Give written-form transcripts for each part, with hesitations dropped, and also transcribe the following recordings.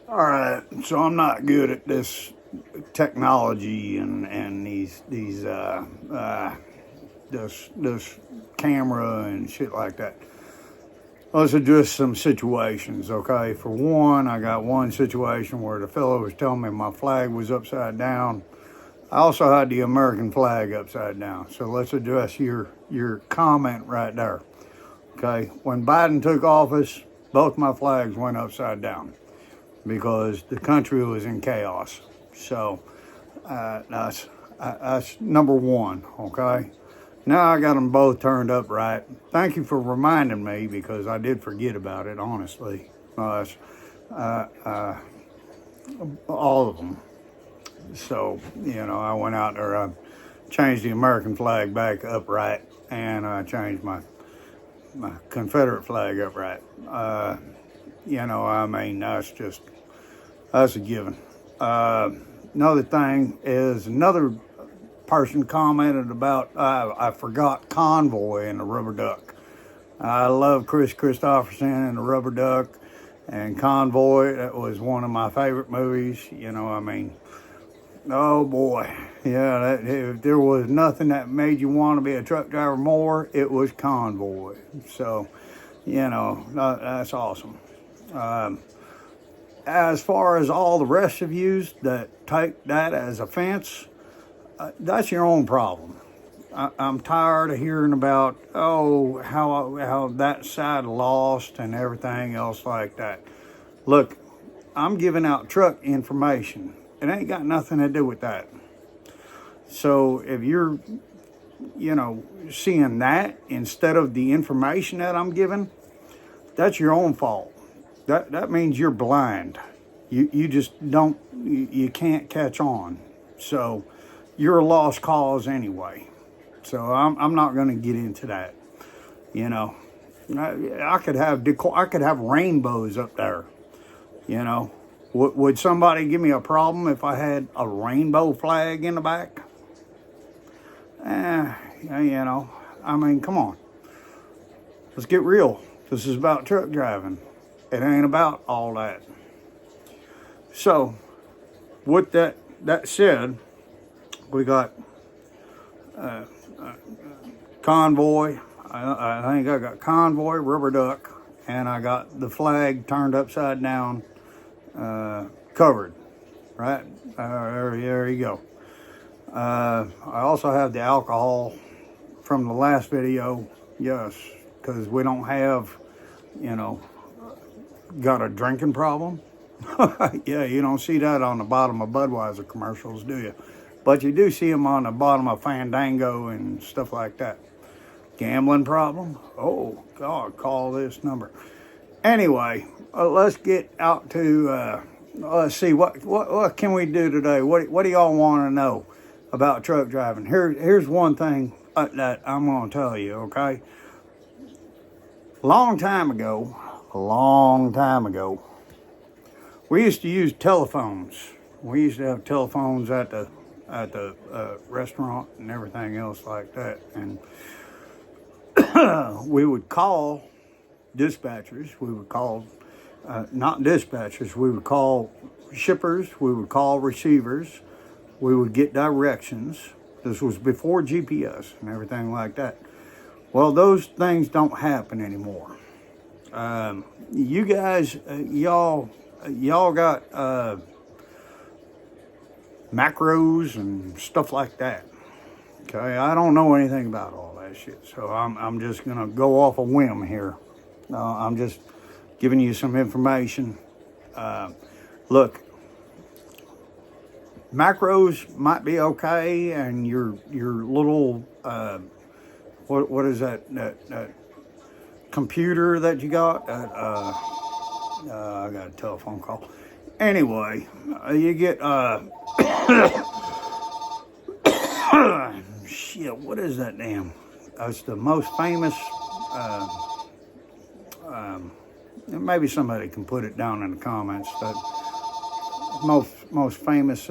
All right, so I'm not good at this technology and this camera and shit like that. Let's address some situations, okay? For one, I got one situation where the fellow was telling me my flag was upside down. I also had the American flag upside down. So let's address your comment right there. Okay, when Biden took office, both my flags went upside down because the country was in chaos. So that's number one. Okay, now I got them both turned up right. Thank you for reminding me because I did forget about it. Honestly, all of them. So I went out there. I changed the American flag back upright, and I changed my Confederate flag upright. I mean, that's a given. Another thing is another person commented about I forgot Convoy and the Rubber Duck. I love Chris Christopherson and the Rubber Duck and Convoy. That was one of my favorite movies. I mean, oh boy, yeah. If there was nothing that made you want to be a truck driver more, it was Convoy. So, that's awesome. As far as all the rest of you that take that as offense, that's your own problem. I'm tired of hearing about how that side lost and everything else like that. Look, I'm giving out truck information. It ain't got nothing to do with that. So if you're, seeing that instead of the information that I'm giving, that's your own fault. That means you're blind. You just don't, you can't catch on. So you're a lost cause anyway. So I'm not going to get into that. I could have rainbows up there. Would somebody give me a problem if I had a rainbow flag in the back? I mean, come on. Let's get real. This is about truck driving. It ain't about all that. So, with that said, we got Convoy. I think I got Convoy, Rubber Duck, and I got the flag turned upside down, covered. Right? There you go. I also have the alcohol from the last video. Yes, because we don't have, got a drinking problem. Yeah, you don't see that on the bottom of Budweiser commercials, do you? But you do see them on the bottom of Fandango and stuff like that. Gambling problem? Oh, God, call this number. Anyway, let's get out to, let's see, what can we do today? What do y'all want to know about truck driving? Here's one thing that I'm going to tell you, okay? A long time ago, we used to use telephones. We used to have telephones at the restaurant and everything else like that. And we would call dispatchers. We would call, not dispatchers, we would call shippers. We would call receivers. We would get directions. This was before GPS and everything like that. Well, those things don't happen anymore. You guys, y'all got macros and stuff like that. Okay, I don't know anything about all that shit, so I'm just gonna go off a whim here. I'm just giving you some information. Look, macros might be okay, and your little what is that computer that you got? I got a telephone call. Anyway, you get shit. What is that damn? It's the most famous. Maybe somebody can put it down in the comments. But most famous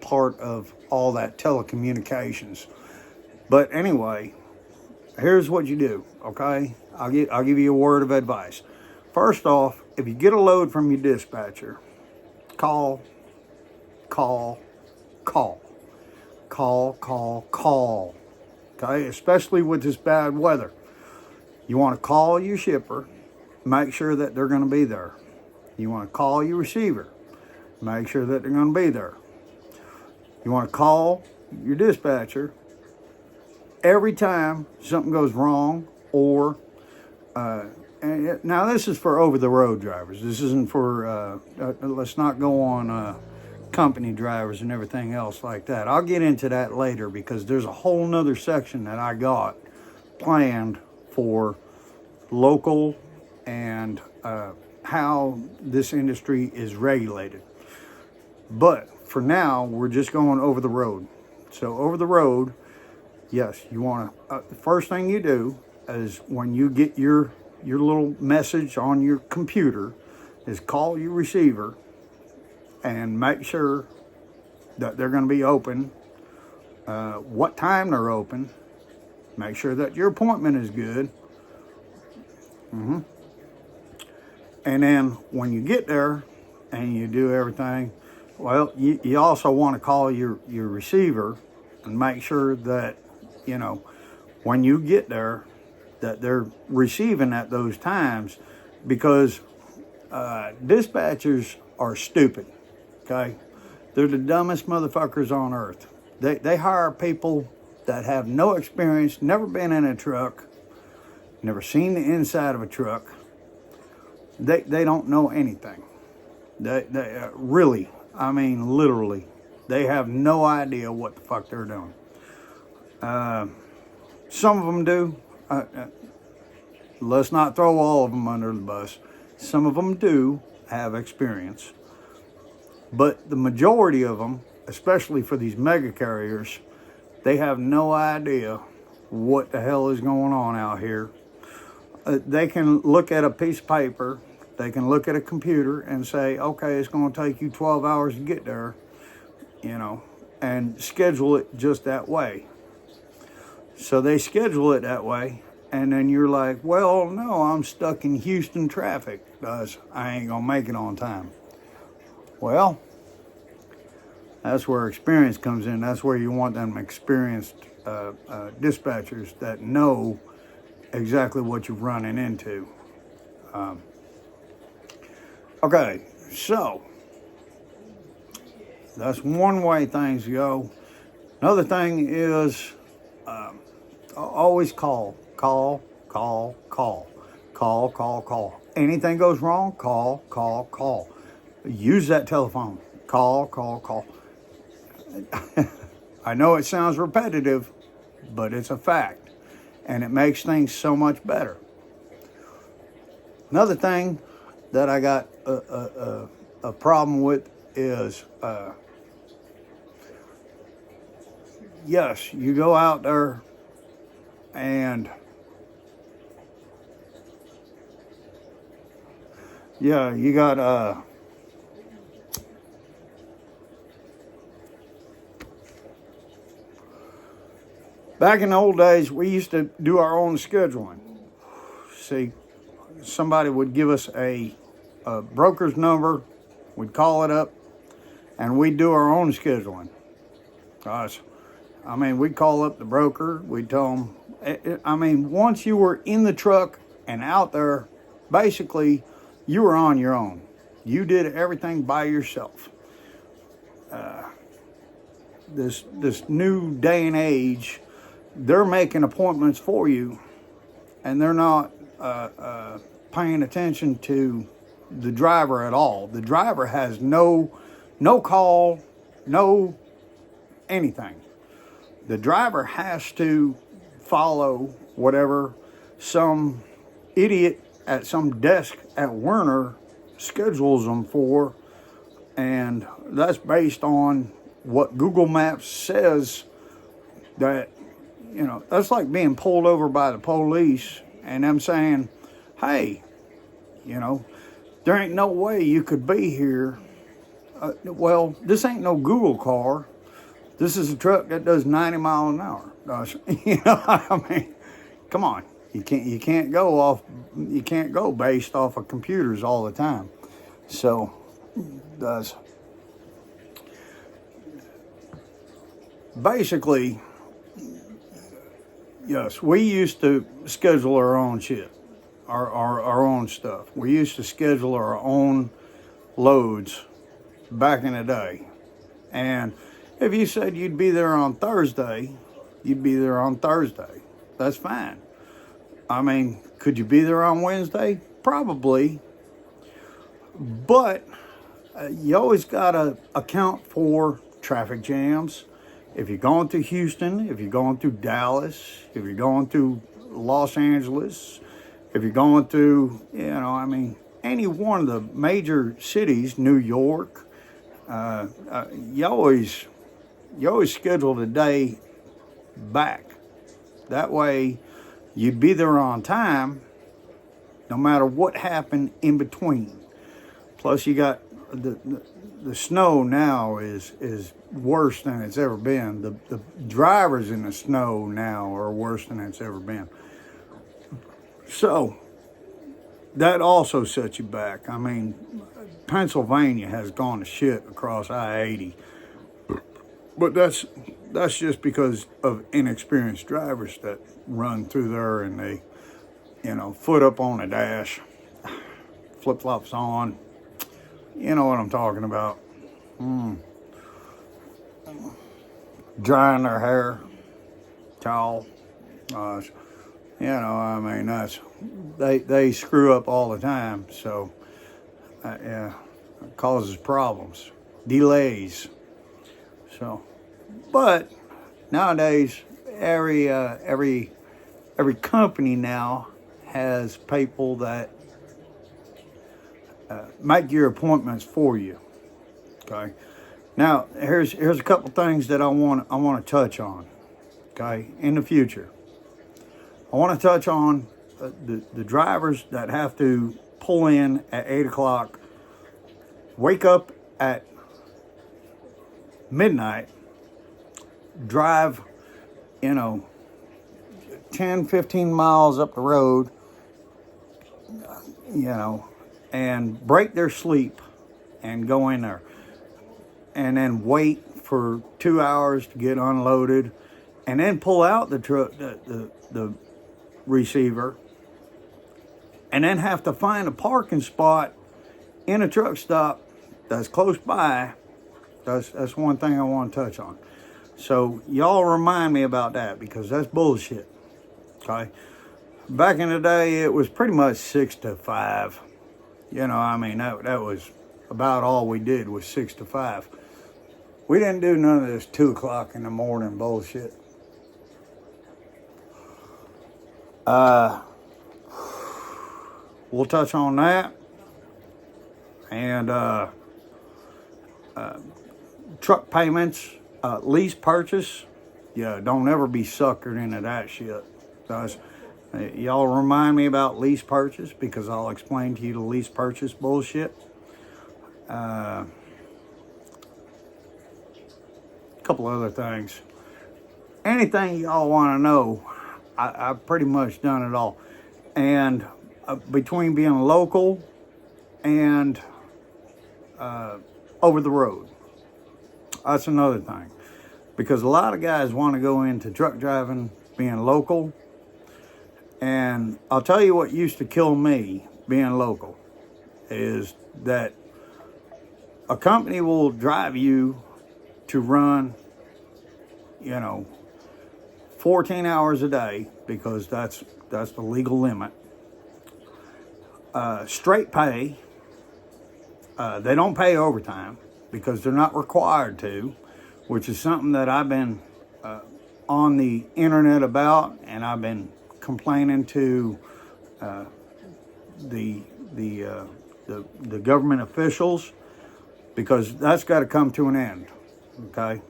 part of all that telecommunications. But anyway, here's what you do. Okay, I'll give you a word of advice. First off, if you get a load from your dispatcher, call, call, call, call, call, call. Okay, especially with this bad weather. You want to call your shipper, make sure that they're going to be there. You want to call your receiver, make sure that they're going to be there. You want to call your dispatcher every time something goes wrong, or now this is for over-the-road drivers. This isn't for, let's not go on company drivers and everything else like that. I'll get into that later because there's a whole nother section that I got planned for local and how this industry is regulated. But for now, we're just going over the road. So over the road, yes, you want to, the first thing you do is when you get your little message on your computer is call your receiver and make sure that they're going to be open, what time they're open, make sure that your appointment is good. And then when you get there and you do everything, well, you also want to call your receiver and make sure that, you know, when you get there, that they're receiving at those times, because dispatchers are stupid, okay? They're the dumbest motherfuckers on earth. They hire people that have no experience, never been in a truck, never seen the inside of a truck. They don't know anything. They really, I mean, literally, they have no idea what the fuck they're doing. Some of them do. Let's not throw all of them under the bus. Some of them do have experience. But the majority of them, especially for these mega carriers, they have no idea what the hell is going on out here. They can look at a piece of paper, they can look at a computer and say, okay, it's going to take you 12 hours to get there, you know, and schedule it just that way. So they schedule it that way, and then you're like, well, no, I'm stuck in Houston traffic, because I ain't going to make it on time. Well, that's where experience comes in. That's where you want them experienced dispatchers that know exactly what you're running into. Okay, so that's one way things go. Another thing is always call. Anything goes wrong, call. Use that telephone. Call. I know it sounds repetitive, but it's a fact, and it makes things so much better. Another thing that I got a problem with is, yes, you go out there and yeah, you got back in the old days, we used to do our own scheduling. See, somebody would give us a broker's number, we'd call it up, and we'd do our own scheduling. Gosh, I mean, we'd call up the broker, we'd tell them, I mean, once you were in the truck and out there, basically, you were on your own. You did everything by yourself. This new day and age, they're making appointments for you, and they're not paying attention to the driver at all. The driver has no call, no anything. The driver has to follow whatever some idiot at some desk at Werner schedules them for, and that's based on what Google Maps says. That, you know, that's like being pulled over by the police and them saying, hey, you know, there ain't no way you could be here. Well, this ain't no Google car. This is a truck that does 90 miles an hour. You know, I mean, come on. You can't go based off of computers all the time. So, basically, yes, we used to schedule our own shit, our own stuff. We used to schedule our own loads back in the day. And if you said you'd be there on Thursday, you'd be there on Thursday. That's fine. I mean, could you be there on Wednesday? Probably. But you always got to account for traffic jams. If you're going to Houston, if you're going to Dallas, if you're going to Los Angeles, if you're going to, any one of the major cities, New York, you always schedule the day back. That way, you'd be there on time, no matter what happened in between. Plus, you got the snow now is worse than it's ever been. The drivers in the snow now are worse than it's ever been. So that also sets you back. I mean, Pennsylvania has gone to shit across I-80, but that's just because of inexperienced drivers that run through there and they, foot up on the dash, flip-flops on. You know what I'm talking about. Drying their hair, towel. They screw up all the time. So, it causes problems, delays. So, but nowadays, every company now has people that make your appointments for you. Okay. Now here's a couple things that I want to touch on. Okay, in the future, I want to touch on the drivers that have to pull in at 8 o'clock, wake up at midnight, drive, 10, 15 miles up the road, and break their sleep and go in there and then wait for 2 hours to get unloaded and then pull out the truck, the receiver, and then have to find a parking spot in a truck stop that's close by. That's one thing I want to touch on. So y'all remind me about that, because that's bullshit. Okay. Back in the day, it was pretty much 6 to 5. That was about all we did, was 6 to 5. We didn't do none of this 2 o'clock in the morning bullshit. We'll touch on that. And truck payments, lease purchase. Yeah, don't ever be suckered into that shit. Y'all remind me about lease purchase, because I'll explain to you the lease purchase bullshit. A couple other things. Anything y'all want to know, I've pretty much done it all. And between being local and over the road, that's another thing. Because a lot of guys want to go into truck driving being local. And I'll tell you what used to kill me being local is that a company will drive you to run, 14 hours a day, because that's the legal limit. Straight pay. They don't pay overtime because they're not required to, which is something that I've been on the internet about, and I've been complaining to the government officials, because that's got to come to an end. Okay,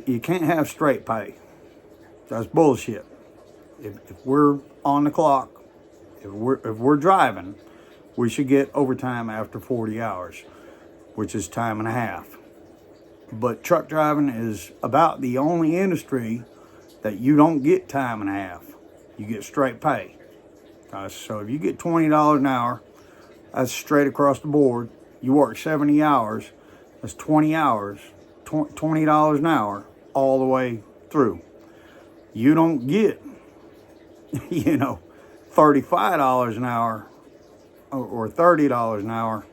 you can't have straight pay. That's bullshit. If we're on the clock, if we're driving, we should get overtime after 40 hours, which is time and a half. But truck driving is about the only industry that you don't get time and a half. You get straight pay. So if you get $20 an hour, that's straight across the board. You work 70 hours, that's 20 hours, $20 an hour. all the way through. You don't get, you know, $35 an hour or $30 an hour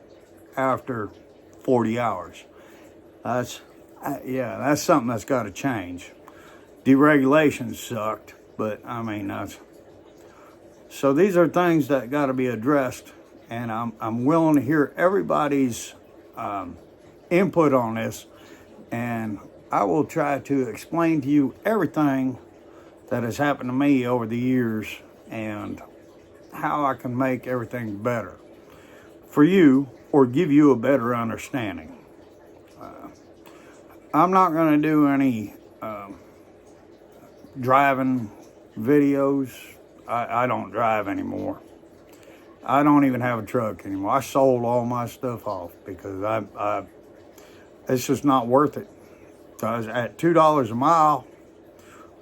after 40 hours. That's something that's got to change. Deregulation sucked, but I mean, so these are things that got to be addressed, and I'm willing to hear everybody's input on this, and I will try to explain to you everything that has happened to me over the years and how I can make everything better for you or give you a better understanding. I'm not going to do any driving videos. I don't drive anymore. I don't even have a truck anymore. I sold all my stuff off because it's just not worth it. Because at $2 a mile,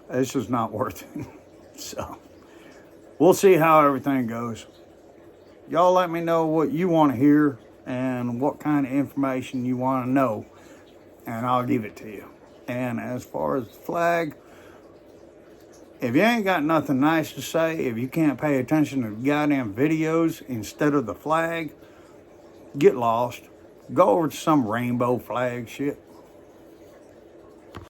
it's just not worth it. So we'll see how everything goes. Y'all let me know what you want to hear and what kind of information you want to know, and I'll give it to you. And as far as the flag, if you ain't got nothing nice to say, if you can't pay attention to the goddamn videos instead of the flag, get lost. Go over to some rainbow flag shit.